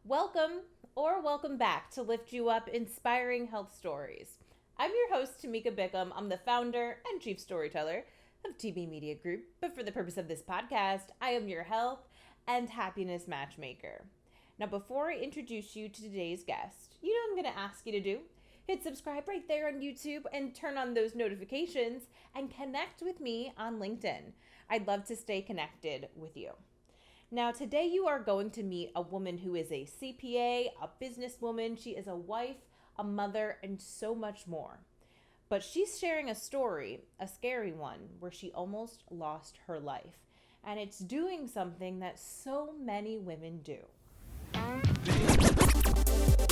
Welcome or welcome back to Lift You Up Inspiring Health Stories. I'm your host, Tamika Bickham. I'm the founder and chief storyteller of TB Media Group, but for the purpose of this podcast, I am your health and happiness matchmaker. Now, before I introduce you to today's guest, you know what I'm going to ask you to do? Hit subscribe right there on YouTube and turn on those notifications and connect with me on LinkedIn. I'd love to stay connected with you. Now, today you are going to meet a woman who is a CPA, a businesswoman. She is a wife, a mother, and so much more. But she's sharing a story, a scary one, where she almost lost her life. And it's doing something that so many women do.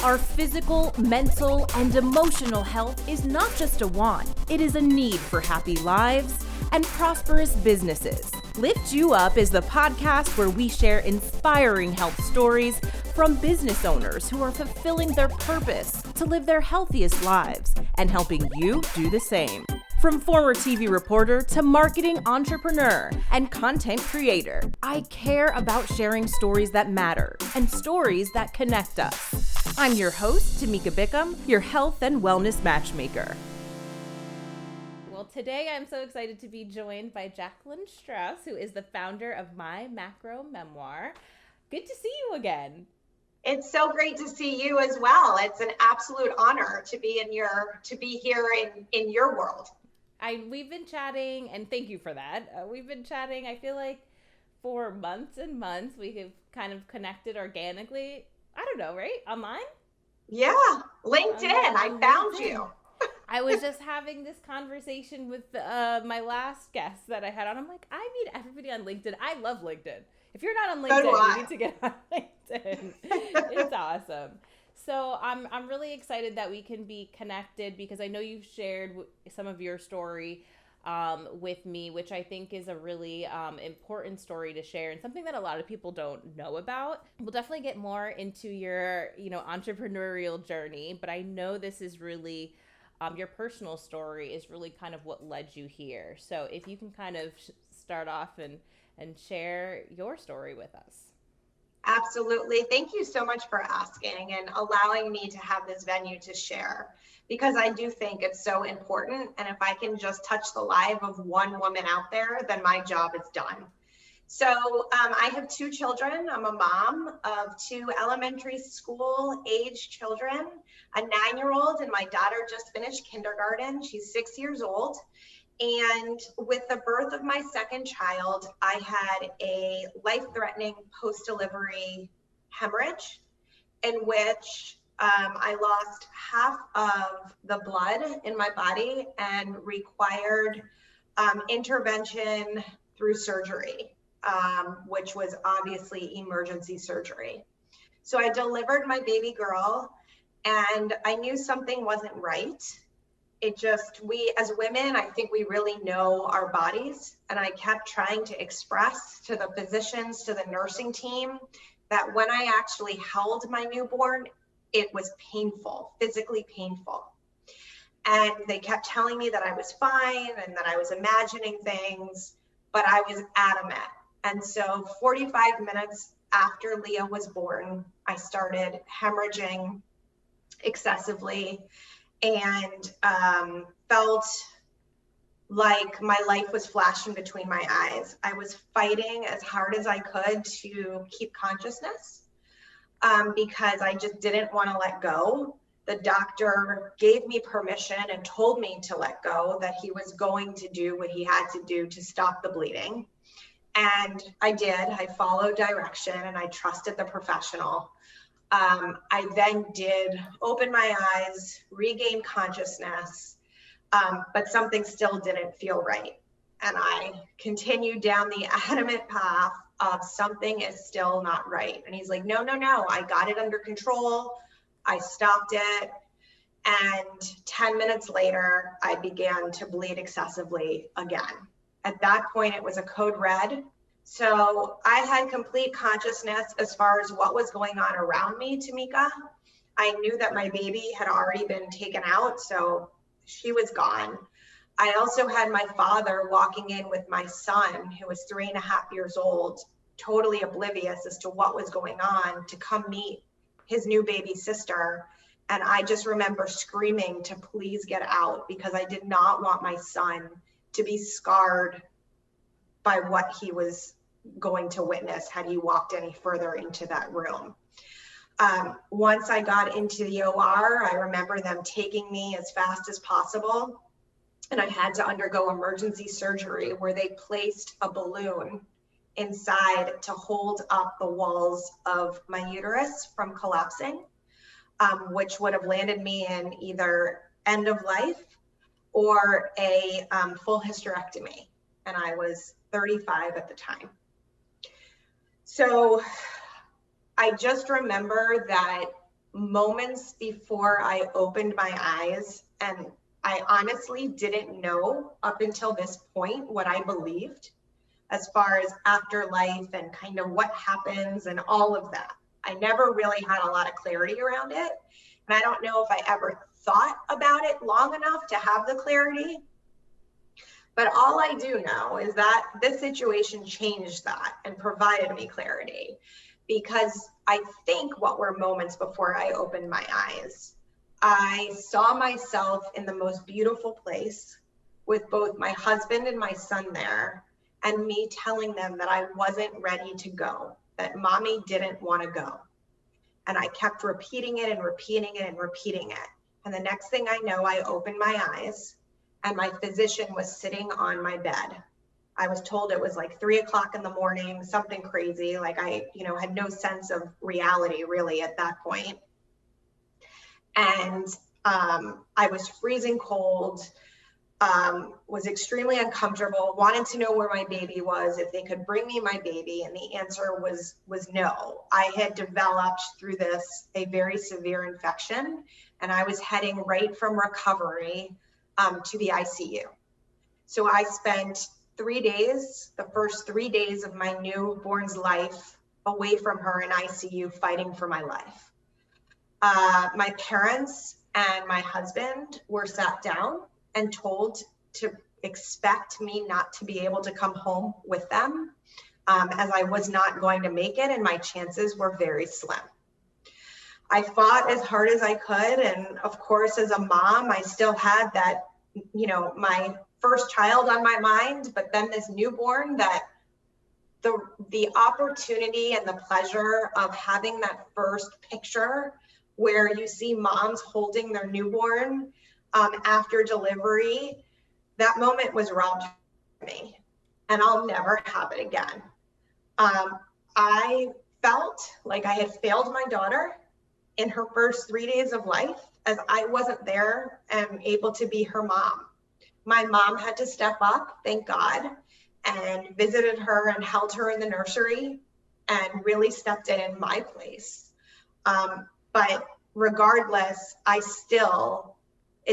Our physical, mental, and emotional health is not just a want. It is a need for happy lives and prosperous businesses. Lift You Up is the podcast where we share inspiring health stories from business owners who are fulfilling their purpose to live their healthiest lives and helping you do the same. From former TV reporter to marketing entrepreneur and content creator, I care about sharing stories that matter and stories that connect us. I'm your host, Tamika Bickham, your health and wellness matchmaker. Well, today I'm so excited to be joined by Jaclyn Strauss, who is the founder of My Macro Memoir. Good to see you again. It's so great to see you as well. It's an absolute honor to be here in your world. We've been chatting, and thank you for that. We've been chatting, I feel like, for months and months. We have kind of connected organically. I don't know, right? Online? Yeah, LinkedIn. I found you. I was just having this conversation with my last guest that I had on. I'm like, I need everybody on LinkedIn. I love LinkedIn. If you're not on LinkedIn, you need to get on LinkedIn. It's awesome. So I'm really excited that we can be connected because I know you've shared some of your story with me, which I think is a really important story to share and something that a lot of people don't know about. We'll definitely get more into your, entrepreneurial journey, but I know this is really your personal story is really kind of what led you here. So if you can kind of start off and share your story with us. Absolutely. Thank you so much for asking and allowing me to have this venue to share, because I do think it's so important. And if I can just touch the life of one woman out there, then my job is done. So I have two children. I'm a mom of two elementary school age children, a 9-year-old, and my daughter just finished kindergarten. She's 6 years old. And with the birth of my second child, I had a life-threatening post-delivery hemorrhage in which I lost half of the blood in my body and required intervention through surgery, which was obviously emergency surgery. So I delivered my baby girl and I knew something wasn't right. We as women, I think we really know our bodies. And I kept trying to express to the physicians, to the nursing team, that when I actually held my newborn, it was painful, physically painful. And they kept telling me that I was fine and that I was imagining things, but I was adamant. And so 45 minutes after Leah was born, I started hemorrhaging excessively and felt like my life was flashing between my eyes. I was fighting as hard as I could to keep consciousness because I just didn't want to let go. The doctor gave me permission and told me to let go, that he was going to do what he had to do to stop the bleeding. And I did. I followed direction and I trusted the professional. I then did open my eyes, regain consciousness, but something still didn't feel right. And I continued down the adamant path of something is still not right. And he's like, no, I got it under control. I stopped it. And 10 minutes later, I began to bleed excessively again. At that point, it was a code red. So I had complete consciousness as far as what was going on around me, Tamika. I knew that my baby had already been taken out, so she was gone. I also had my father walking in with my son, who was 3.5 years old, totally oblivious as to what was going on, to come meet his new baby sister. And I just remember screaming to please get out, because I did not want my son to be scarred by what he was going to witness had he walked any further into that room. Once I got into the OR, I remember them taking me as fast as possible. And I had to undergo emergency surgery where they placed a balloon inside to hold up the walls of my uterus from collapsing, which would have landed me in either end of life or a full hysterectomy. And I was 35 at the time. So I just remember that moments before I opened my eyes, and I honestly didn't know up until this point what I believed as far as afterlife and kind of what happens and all of that. I never really had a lot of clarity around it. And I don't know if I ever thought about it long enough to have the clarity. But all I do know is that this situation changed that and provided me clarity, because I think what were moments before I opened my eyes, I saw myself in the most beautiful place with both my husband and my son there, and me telling them that I wasn't ready to go, that mommy didn't want to go. And I kept repeating it and repeating it and repeating it. And the next thing I know, I opened my eyes and my physician was sitting on my bed. I was told it was like 3 o'clock in the morning, something crazy. Like I, had no sense of reality really at that point. And I was freezing cold, was extremely uncomfortable, wanted to know where my baby was, if they could bring me my baby. And the answer was no. I had developed through this a very severe infection, and I was heading right from recovery to the ICU. So I spent 3 days, the first 3 days of my newborn's life, away from her in ICU, fighting for my life. My parents and my husband were sat down and told to expect me not to be able to come home with them, as I was not going to make it and my chances were very slim. I fought as hard as I could. And of course, as a mom, I still had that, my first child on my mind, but then this newborn, that the opportunity and the pleasure of having that first picture where you see moms holding their newborn after delivery, that moment was robbed from me, and I'll never have it again. I felt like I had failed my daughter in her first 3 days of life, as I wasn't there and able to be her mom. My mom had to step up, thank God, and visited her and held her in the nursery and really stepped in my place. But regardless, it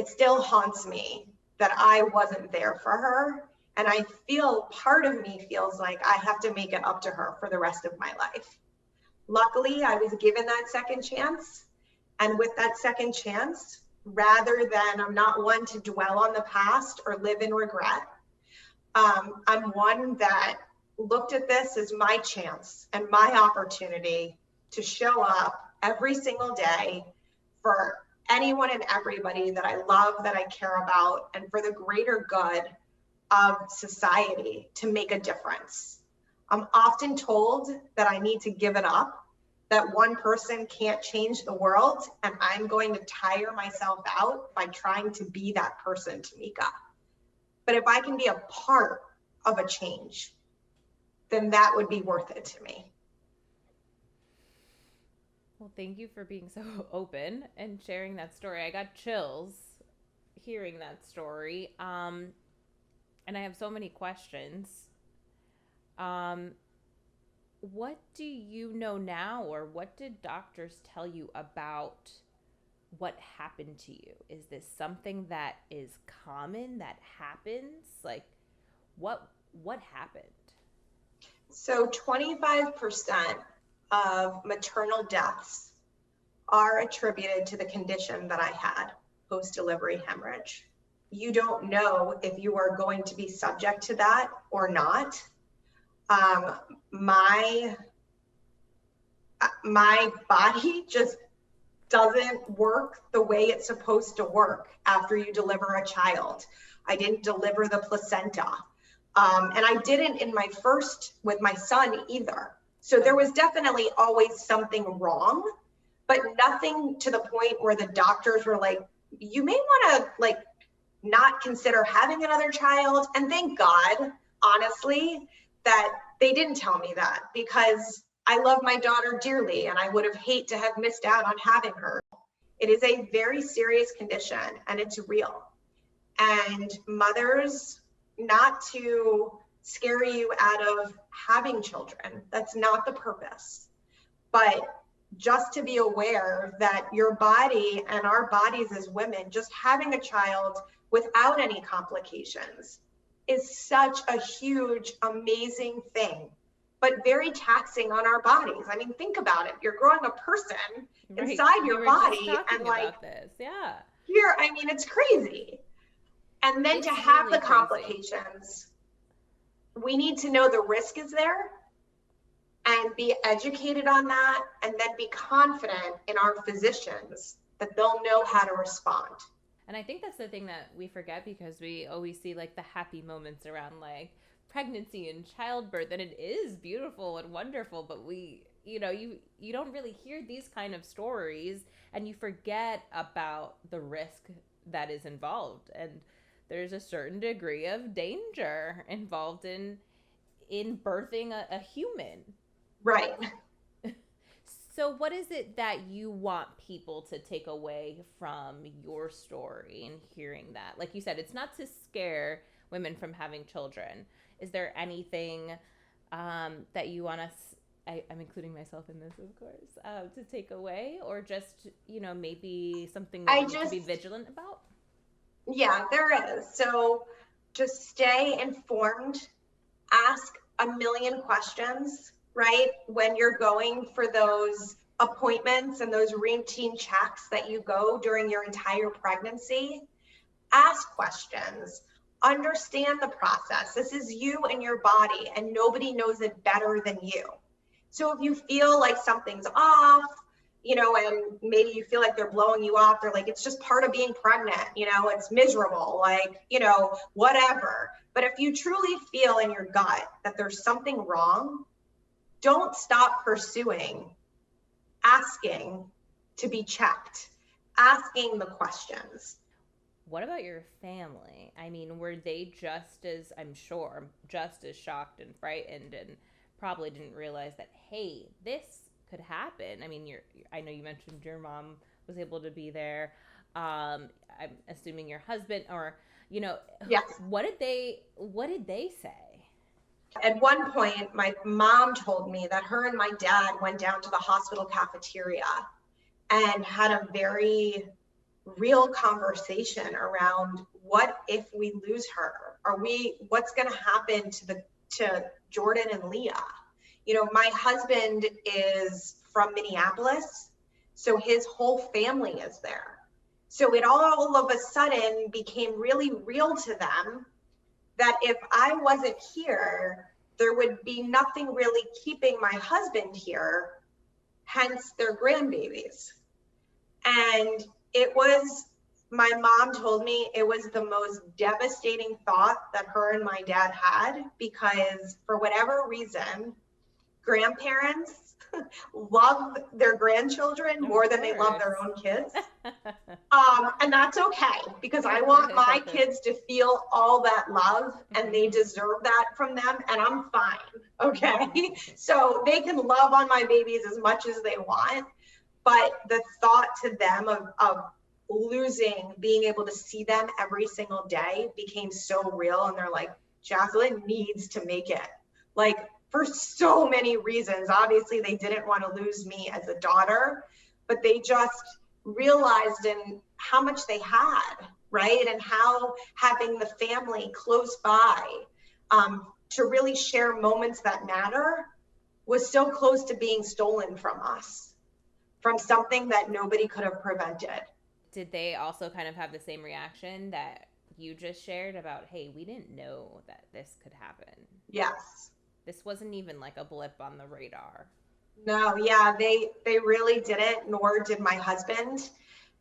still haunts me that I wasn't there for her. And I feel, part of me feels like I have to make it up to her for the rest of my life. Luckily, I was given that second chance. And with that second chance, rather than, I'm not one to dwell on the past or live in regret, I'm one that looked at this as my chance and my opportunity to show up every single day for anyone and everybody that I love, that I care about, and for the greater good of society, to make a difference. I'm often told that I need to give it up, that one person can't change the world, and I'm going to tire myself out by trying to be that person, Tamika. But if I can be a part of a change, then that would be worth it to me. Well, thank you for being so open and sharing that story. I got chills hearing that story. And I have so many questions. What do you know now, or what did doctors tell you about what happened to you? Is this something that is common, that happens? Like, what happened? So 25% of maternal deaths are attributed to the condition that I had, post-delivery hemorrhage. You don't know if you are going to be subject to that or not. my body just doesn't work the way it's supposed to work after you deliver a child. I didn't deliver the placenta. And I didn't in my first with my son either. So there was definitely always something wrong, but nothing to the point where the doctors were like, you may want to like not consider having another child. And thank God, honestly, that they didn't tell me that, because I love my daughter dearly and I would have hate to have missed out on having her. It is a very serious condition and it's real. And mothers, not to scare you out of having children, that's not the purpose, but just to be aware that your body and our bodies as women, just having a child without any complications is such a huge, amazing thing, but very taxing on our bodies. I mean, think about it. You're growing a person inside your body and like this. Yeah. Here, I mean, it's crazy. And then it's to have really the complications, we need to know the risk is there and be educated on that, and then be confident in our physicians that they'll know how to respond. And I think that's the thing that we forget, because we always see like the happy moments around like pregnancy and childbirth, and it is beautiful and wonderful, but we, you know, you don't really hear these kind of stories, and you forget about the risk that is involved. And there's a certain degree of danger involved in birthing a human. Right. So what is it that you want people to take away from your story and hearing that? Like you said, it's not to scare women from having children. Is there anything that you want us, I'm including myself in this, of course, to take away, or just, you know, maybe something that you need to be vigilant about? Yeah, there is. So just stay informed, ask a million questions, right? When you're going for those appointments and those routine checks that you go during your entire pregnancy, ask questions, understand the process. This is you and your body, and nobody knows it better than you. So if you feel like something's off, you know, and maybe you feel like they're blowing you off, they're like, it's just part of being pregnant, you know, it's miserable, like, you know, whatever. But if you truly feel in your gut that there's something wrong, don't stop pursuing, asking to be checked, asking the questions. What about your family? I mean, were they just as, I'm sure, just as shocked and frightened, and probably didn't realize that, hey, this could happen? I mean, I know you mentioned your mom was able to be there. I'm assuming your husband, or, you know, yes. What did they say? At one point, my mom told me that her and my dad went down to the hospital cafeteria and had a very real conversation around, what if we lose her? What's going to happen to Jordan and Leah? You know, my husband is from Minneapolis, so his whole family is there. So it all of a sudden became really real to them that if I wasn't here, there would be nothing really keeping my husband here, hence their grandbabies. And it was, my mom told me it was the most devastating thought that her and my dad had, because for whatever reason, grandparents love their grandchildren more than they love their own kids. And that's okay, because I want my kids to feel all that love, and they deserve that from them, and I'm fine, okay? So they can love on my babies as much as they want, but the thought to them of losing, being able to see them every single day became so real. And they're like, Jaclyn needs to make it. Like, for so many reasons. Obviously, they didn't want to lose me as a daughter, but they just realized in how much they had, right? And how having the family close by to really share moments that matter was so close to being stolen from us, from something that nobody could have prevented. Did they also kind of have the same reaction that you just shared about, hey, we didn't know that this could happen? Yes. This wasn't even like a blip on the radar. No, yeah, they really didn't, nor did my husband.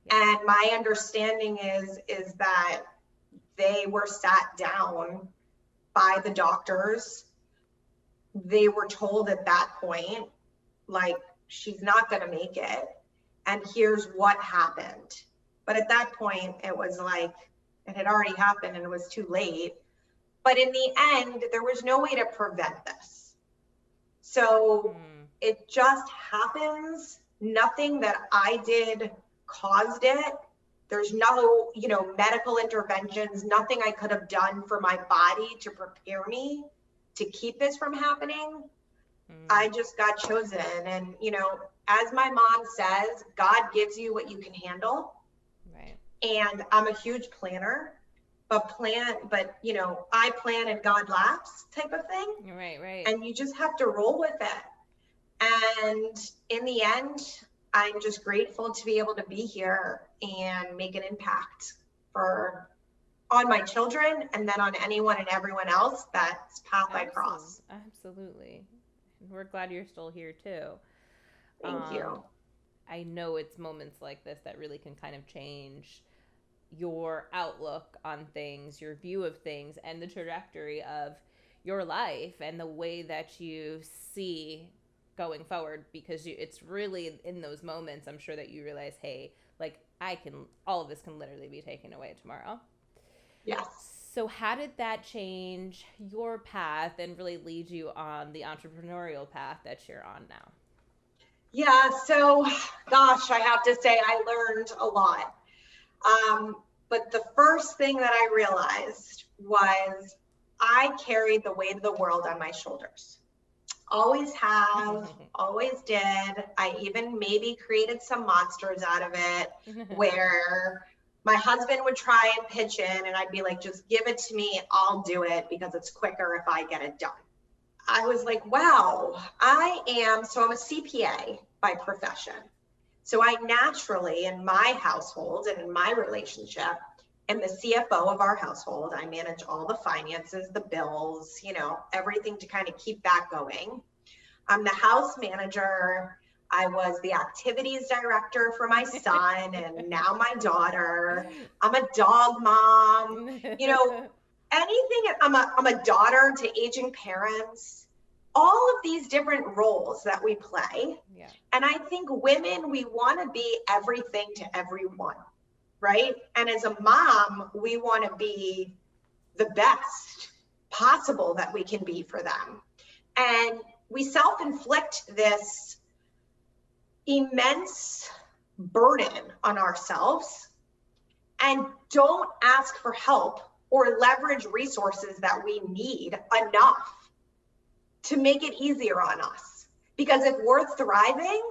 Yeah. And my understanding is that they were sat down by the doctors. They were told at that point, like, she's not going to make it. And here's what happened. But at that point, it was like, it had already happened and it was too late. But in the end, there was no way to prevent this. So it just happens. Nothing that I did caused it. There's no, medical interventions, nothing I could have done for my body to prepare me to keep this from happening. I just got chosen. And, as my mom says, God gives you what you can handle. Right. And I'm a huge planner, but I plan and God laughs type of thing. Right. And you just have to roll with it. And in the end, I'm just grateful to be able to be here and make an impact on my children and then on anyone and everyone else that's path I cross. Absolutely. We're glad you're still here too. Thank you. I know it's moments like this that really can kind of change your outlook on things, your view of things, and the trajectory of your life and the way that you see going forward, because it's really in those moments, I'm sure, that you realize, hey, like, all of this can literally be taken away tomorrow. Yes. So how did that change your path and really lead you on the entrepreneurial path that you're on now? Yeah, so gosh, I have to say I learned a lot. But the first thing that I realized was I carried the weight of the world on my shoulders. Always have, always did. I even maybe created some monsters out of it where my husband would try and pitch in and I'd be like, just give it to me. I'll do it because it's quicker if I get it done. I was like, wow, I'm a CPA by profession. So I naturally, in my household and in my relationship, am the CFO of our household. I manage all the finances, the bills, everything to kind of keep that going. I'm the house manager. I was the activities director for my son and now my daughter. I'm a dog mom, anything. I'm a daughter to aging parents, all of these different roles that we play. Yeah. And I think women, we want to be everything to everyone, right? And as a mom, we want to be the best possible that we can be for them. And we self-inflict this immense burden on ourselves and don't ask for help or leverage resources that we need enough to make it easier on us. Because if we're thriving,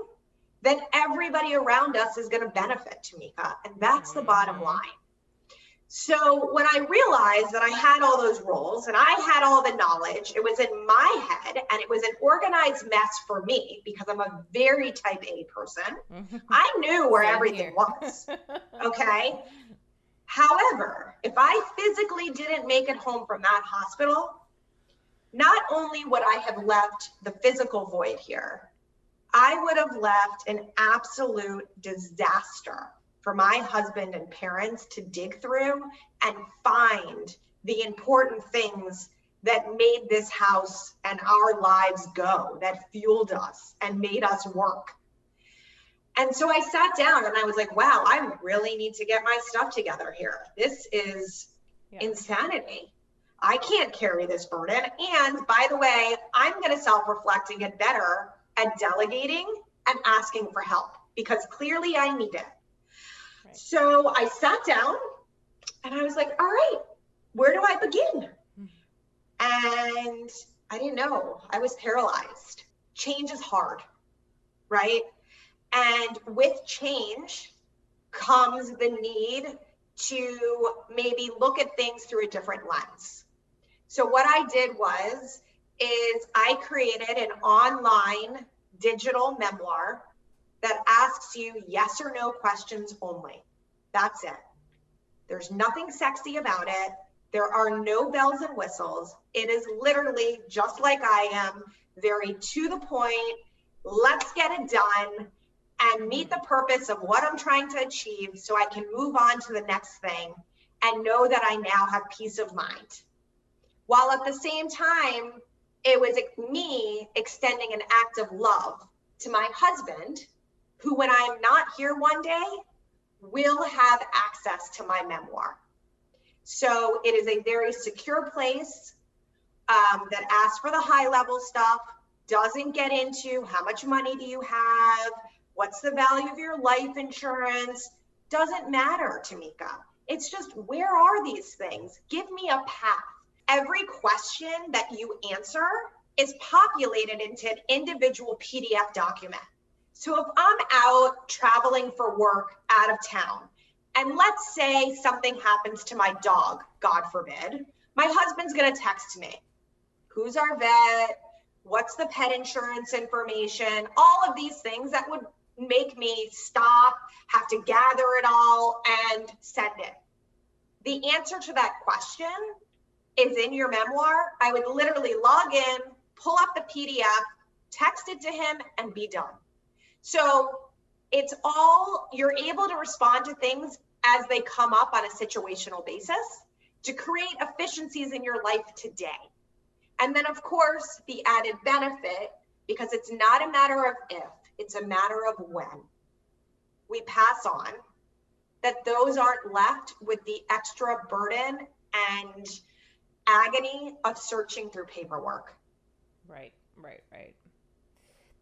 then everybody around us is going to benefit, Tamika. And that's the bottom line. So when I realized that I had all those roles and I had all the knowledge, it was in my head and it was an organized mess for me because I'm a very type A person. I knew where everything was. Okay. However, if I physically didn't make it home from that hospital, not only would I have left the physical void here, I would have left an absolute disaster for my husband and parents to dig through and find the important things that made this house and our lives go, that fueled us and made us work. And so I sat down and I was like, wow, I really need to get my stuff together here. This is insanity. I can't carry this burden. And by the way, I'm going to self-reflect and get better at delegating and asking for help because clearly I need it. Right. So I sat down and I was like, all right, where do I begin? And I didn't know. I was paralyzed. Change is hard, right? And with change comes the need to maybe look at things through a different lens. So what I did is I created an online digital memoir that asks you yes or no questions only. That's it. There's nothing sexy about it. There are no bells and whistles. It is literally just like I am, very to the point, Let's get it done and meet the purpose of what I'm trying to achieve so I can move on to the next thing and know that I now have peace of mind. While at the same time, it was me extending an act of love to my husband, who, when I'm not here one day, will have access to my memoir. So it is a very secure place that asks for the high level stuff, doesn't get into how much money do you have, what's the value of your life insurance, doesn't matter, Tamika. It's just, where are these things? Give me a path. Every question that you answer is populated into an individual PDF document. So if I'm out traveling for work out of town, and let's say something happens to my dog, God forbid, my husband's gonna text me, who's our vet, what's the pet insurance information, all of these things that would make me stop, have to gather it all and send it. The answer to that question is in your memoir. I would literally log in, pull up the PDF, text it to him, and be done. So it's all, you're able to respond to things as they come up on a situational basis to create efficiencies in your life today. And then, of course, the added benefit, because it's not a matter of if, it's a matter of when we pass on, that those aren't left with the extra burden and agony of searching through paperwork. Right.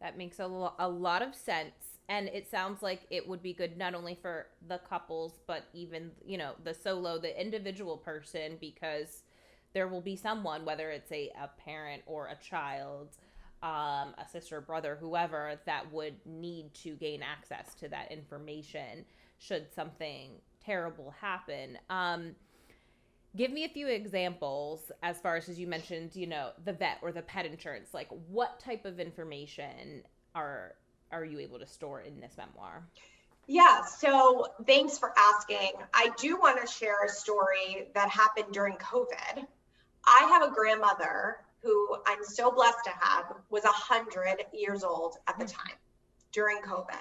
That makes a lot of sense. And it sounds like it would be good not only for the couples, but even, the solo, the individual person, because there will be someone, whether it's a parent or a child, a sister, brother, whoever, that would need to gain access to that information should something terrible happen. Give me a few examples as far as you mentioned, the vet or the pet insurance. Like, what type of information are you able to store in this memoir? Yeah, so thanks for asking. I do want to share a story that happened during COVID. I have a grandmother who I'm so blessed to have, was 100 years old at the time during COVID.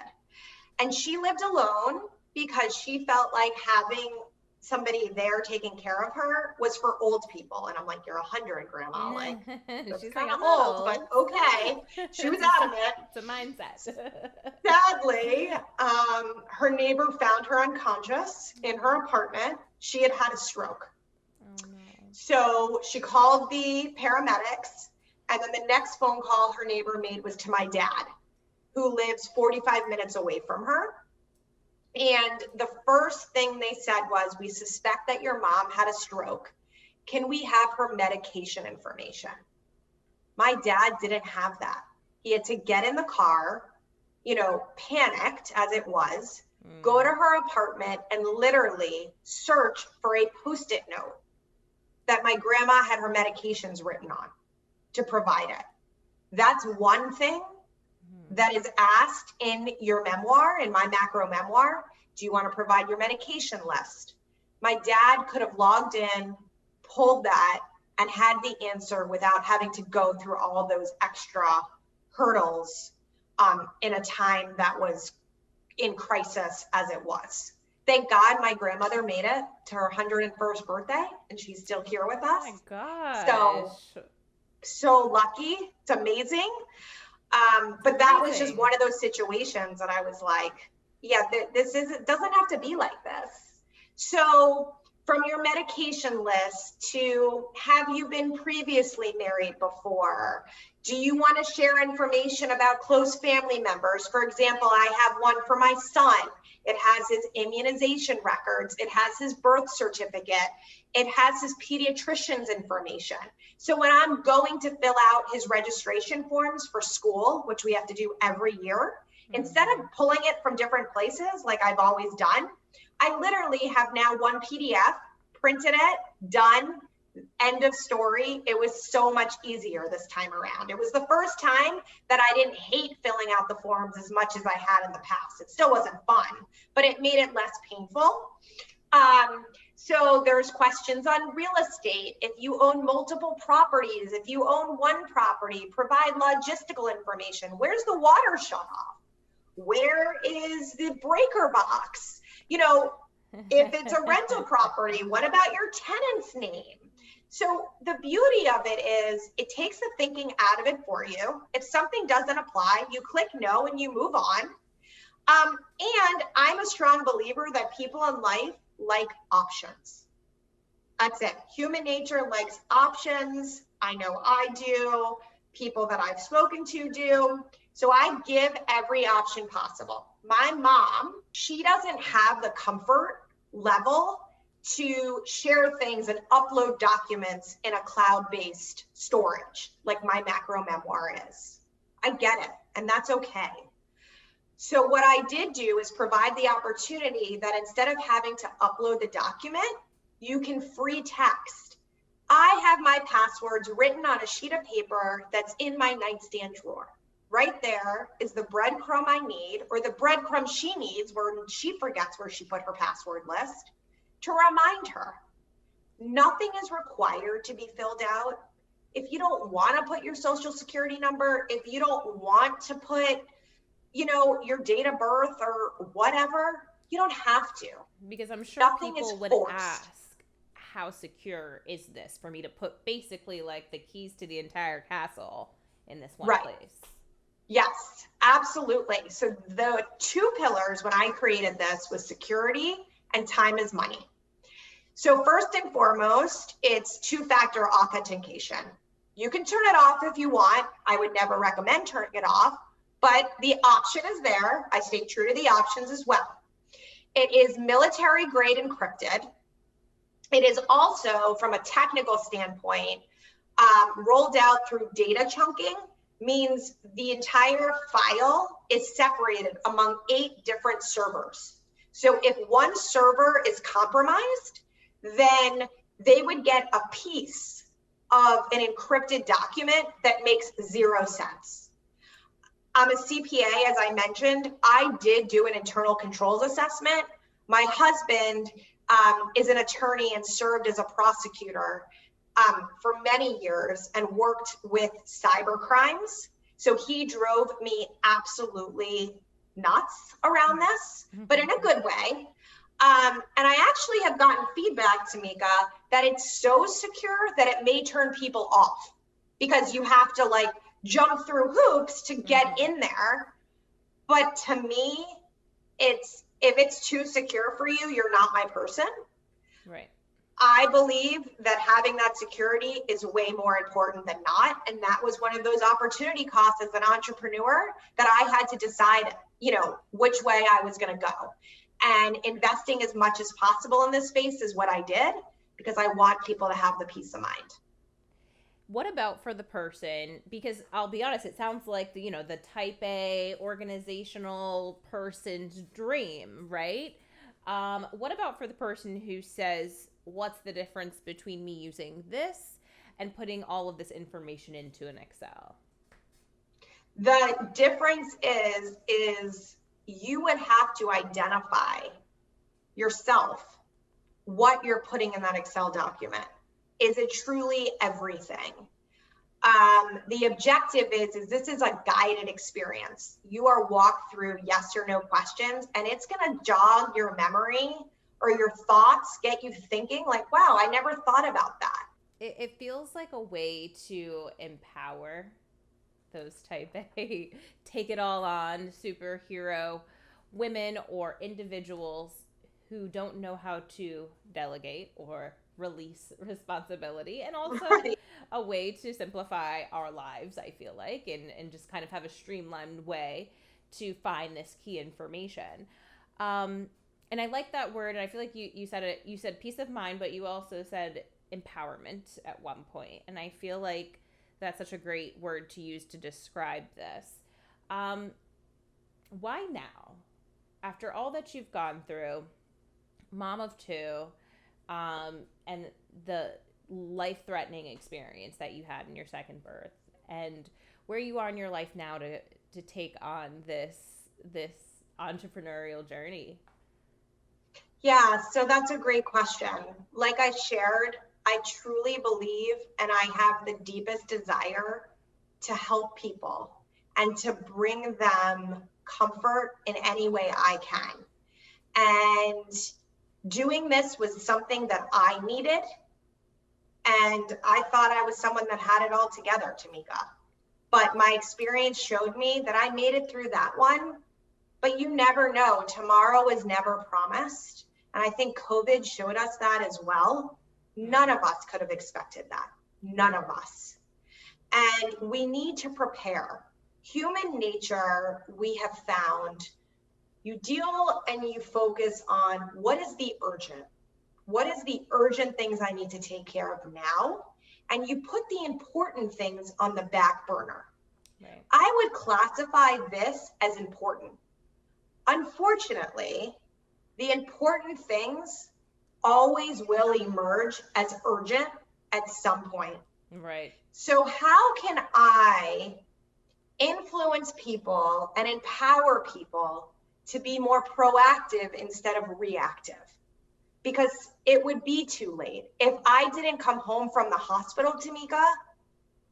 And she lived alone because she felt like having somebody there taking care of her was for old people. And I'm like, you're 100, Grandma. Like, that's kind of old, but okay. She was adamant. It's a mindset. Sadly, her neighbor found her unconscious in her apartment. She had had a stroke. Oh, no. So she called the paramedics. And then the next phone call her neighbor made was to my dad, who lives 45 minutes away from her. And the first thing they said was, we suspect that your mom had a stroke. Can we have her medication information? My dad didn't have that. He had to get in the car, panicked as it was, go to her apartment and literally search for a Post-it note that my grandma had her medications written on to provide it. That's one thing that is asked in your memoir, in My Macro Memoir. Do you want to provide your medication list? My dad could have logged in, pulled that, and had the answer without having to go through all those extra hurdles in a time that was in crisis as it was. Thank God my grandmother made it to her 101st birthday, and she's still here with us. Oh my gosh. So lucky. It's amazing. But that was just one of those situations that I was like, yeah, doesn't have to be like this. So from your medication list to, have you been previously married before? Do you want to share information about close family members? For example, I have one for my son. It has his immunization records. It has his birth certificate. It has his pediatrician's information. So when I'm going to fill out his registration forms for school, which we have to do every year, instead of pulling it from different places like I've always done, I literally have now one PDF, printed it, done, end of story. It was so much easier this time around. It was the first time that I didn't hate filling out the forms as much as I had in the past. It still wasn't fun, but it made it less painful. So there's questions on real estate. If you own multiple properties, if you own one property, provide logistical information. Where's the water shut off? Where is the breaker box? You know, if it's a rental property, what about your tenant's name? So the beauty of it is it takes the thinking out of it for you. If something doesn't apply, you click no and you move on. And I'm a strong believer that people in life like options. That's it. Human nature likes options. I know I do. People that I've spoken to do. So I give every option possible. My mom, she doesn't have the comfort level to share things and upload documents in a cloud-based storage like My Macro Memoir is. I get it, and that's okay. So what I did do is provide the opportunity that instead of having to upload the document, you can free text. I have my passwords written on a sheet of paper that's in my nightstand drawer. Right there is the breadcrumb I need, or the breadcrumb she needs where she forgets where she put her password list, to remind her. Nothing is required to be filled out. If you don't want to put your social security number, if you don't want to put, you know, your date of birth or whatever, you don't have to. Because I'm sure Nothing people is would forced. ask, how secure is this for me to put basically like the keys to the entire castle in this one place? Yes, absolutely. So the two pillars when I created this was security and time is money. So first and foremost, it's two-factor authentication. You can turn it off if you want. I would never recommend turning it off, but the option is there. I stay true to the options as well. It is military grade encrypted. It is also, from a technical standpoint, rolled out through data chunking, means the entire file is separated among 8 different servers. So if one server is compromised, then they would get a piece of an encrypted document that makes 0 sense. I'm a CPA, as I mentioned. I did do an internal controls assessment. My husband is an attorney and served as a prosecutor for many years and worked with cyber crimes. So he drove me absolutely nuts around this, but in a good way. And I actually have gotten feedback, Tamika, that it's so secure that it may turn people off because you have to like jump through hoops to get in there. But to me, if it's too secure for you, you're not my person. Right. I believe that having that security is way more important than not. And that was one of those opportunity costs as an entrepreneur that I had to decide, you know, which way I was going to go. And investing as much as possible in this space is what I did because I want people to have the peace of mind. What about for the person, because I'll be honest, it sounds like the, you know, the type A organizational person's dream, right? What about for the person who says, what's the difference between me using this and putting all of this information into an Excel? The difference is you would have to identify yourself what you're putting in that Excel document. Is it truly everything? The objective is this is a guided experience. You are walked through yes or no questions, and it's going to jog your memory or your thoughts, get you thinking like, wow, I never thought about that. It feels like a way to empower those type A, take it all on superhero women or individuals who don't know how to delegate or release responsibility, and also a way to simplify our lives, I feel like, and just kind of have a streamlined way to find this key information. And I like that word, and I feel like you said it, you said peace of mind, but you also said empowerment at one point, and I feel like that's such a great word to use to describe this. Why now? After all that you've gone through, mom of 2, and the life-threatening experience that you had in your second birth, and where you are in your life now to take on this entrepreneurial journey. Yeah, so that's a great question. Like I shared, I truly believe and I have the deepest desire to help people and to bring them comfort in any way I can. And doing this was something that I needed. And I thought I was someone that had it all together, Tamika. But my experience showed me that I made it through that one. But you never know. Tomorrow is never promised. And I think COVID showed us that as well. None of us could have expected that. None of us. And we need to prepare. Human nature, we have found, you deal and you focus on what is the urgent? What is the urgent things I need to take care of now? And you put the important things on the back burner. Right. I would classify this as important. Unfortunately, the important things always will emerge as urgent at some point. Right. So how can I influence people and empower people to be more proactive instead of reactive? Because it would be too late. If I didn't come home from the hospital, Tamika,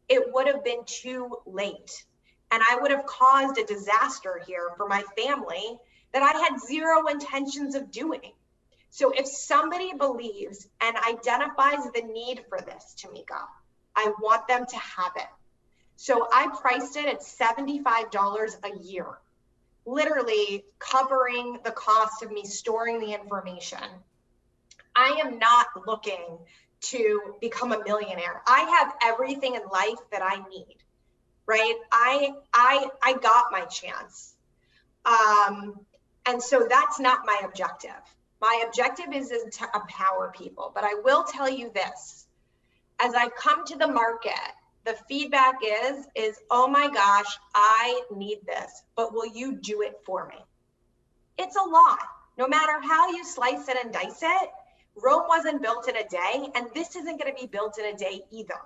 it would have been too late. And I would have caused a disaster here for my family that I had zero intentions of doing. So if somebody believes and identifies the need for this, Tamika, I want them to have it. So I priced it at $75 a year, literally covering the cost of me storing the information. I am not looking to become a millionaire. I have everything in life that I need, right? I got my chance. And so that's not my objective. My objective is to empower people. But I will tell you this, as I come to the market, the feedback is, oh my gosh, I need this, but will you do it for me? It's a lot. No matter how you slice it and dice it, Rome wasn't built in a day, and this isn't going to be built in a day either.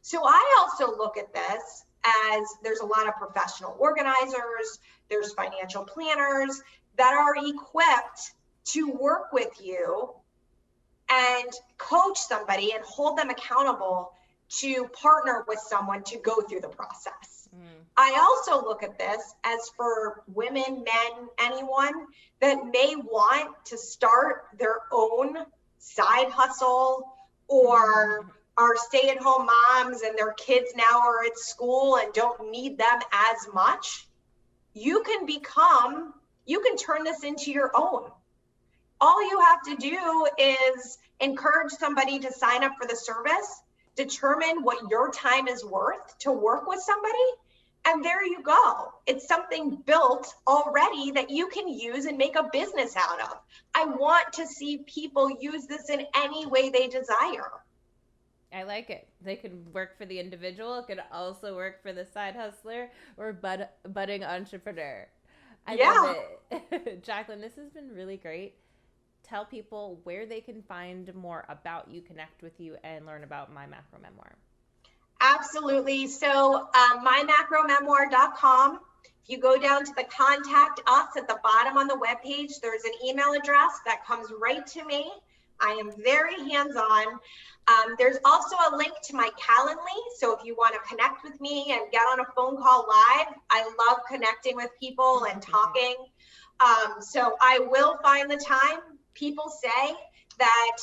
So I also look at this as there's a lot of professional organizers, there's financial planners that are equipped to work with you and coach somebody and hold them accountable to partner with someone to go through the process. I also look at this as for women, men, anyone that may want to start their own side hustle or are stay-at-home moms and their kids now are at school and don't need them as much. You can turn this into your own. All you have to do is encourage somebody to sign up for the service, determine what your time is worth to work with somebody, and there you go. It's something built already that you can use and make a business out of. I want to see people use this in any way they desire. I like it. They can work for the individual. It could also work for the side hustler or budding entrepreneur. I love it. Jaclyn, this has been really great. Tell people where they can find more about you, connect with you, and learn about My Macro Memoir. Absolutely. So mymacromemoir.com. If you go down to the contact us at the bottom on the webpage, there's an email address that comes right to me. I am very hands-on. There's also a link to my Calendly. So if you want to connect with me and get on a phone call live, I love connecting with people and talking. So I will find the time. People say that,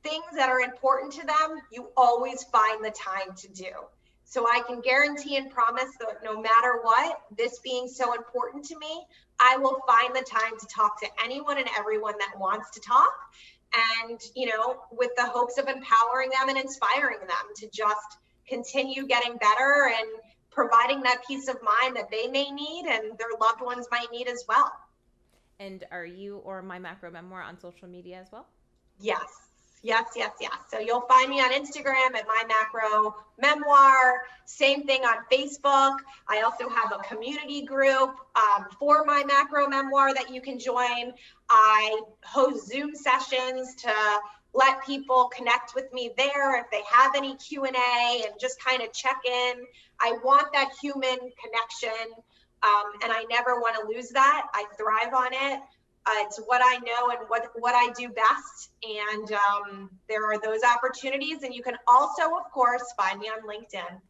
things that are important to them, you always find the time to do. So I can guarantee and promise that no matter what, this being so important to me, I will find the time to talk to anyone and everyone that wants to talk. And, with the hopes of empowering them and inspiring them to just continue getting better and providing that peace of mind that they may need and their loved ones might need as well. And are you or My Macro Memoir on social media as well? Yes. So you'll find me on Instagram at My Macro Memoir. Same thing on Facebook. I also have a community group for My Macro Memoir that you can join. I host Zoom sessions to let people connect with me there if they have any Q&A and just kind of check in. I want that human connection, and I never want to lose that. I thrive on it. It's what I know and what I do best. And there are those opportunities. And you can also, of course, find me on LinkedIn.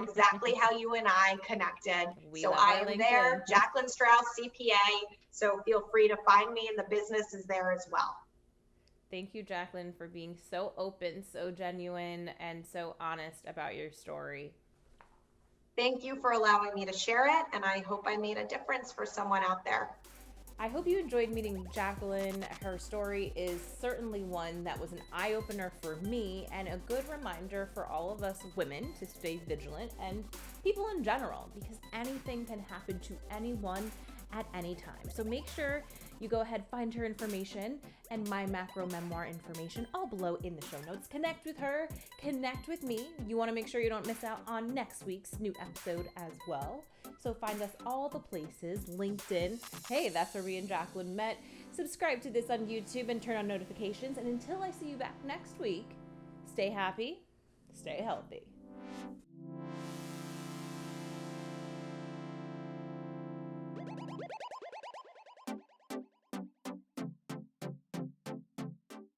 Exactly how you and I connected. We so love I our am LinkedIn. there, Jaclyn Strauss, CPA. So feel free to find me, and the business is there as well. Thank you, Jaclyn, for being so open, so genuine, and so honest about your story. Thank you for allowing me to share it, and I hope I made a difference for someone out there. I hope you enjoyed meeting Jaclyn. Her story is certainly one that was an eye-opener for me and a good reminder for all of us women to stay vigilant and people in general, because anything can happen to anyone at any time. So make sure you go ahead, find her information and My Macro Memoir information all below in the show notes. Connect with her, connect with me. You want to make sure you don't miss out on next week's new episode as well. So find us all the places, LinkedIn. Hey, that's where me and Jaclyn met. Subscribe to this on YouTube and turn on notifications. And until I see you back next week, stay happy, stay healthy.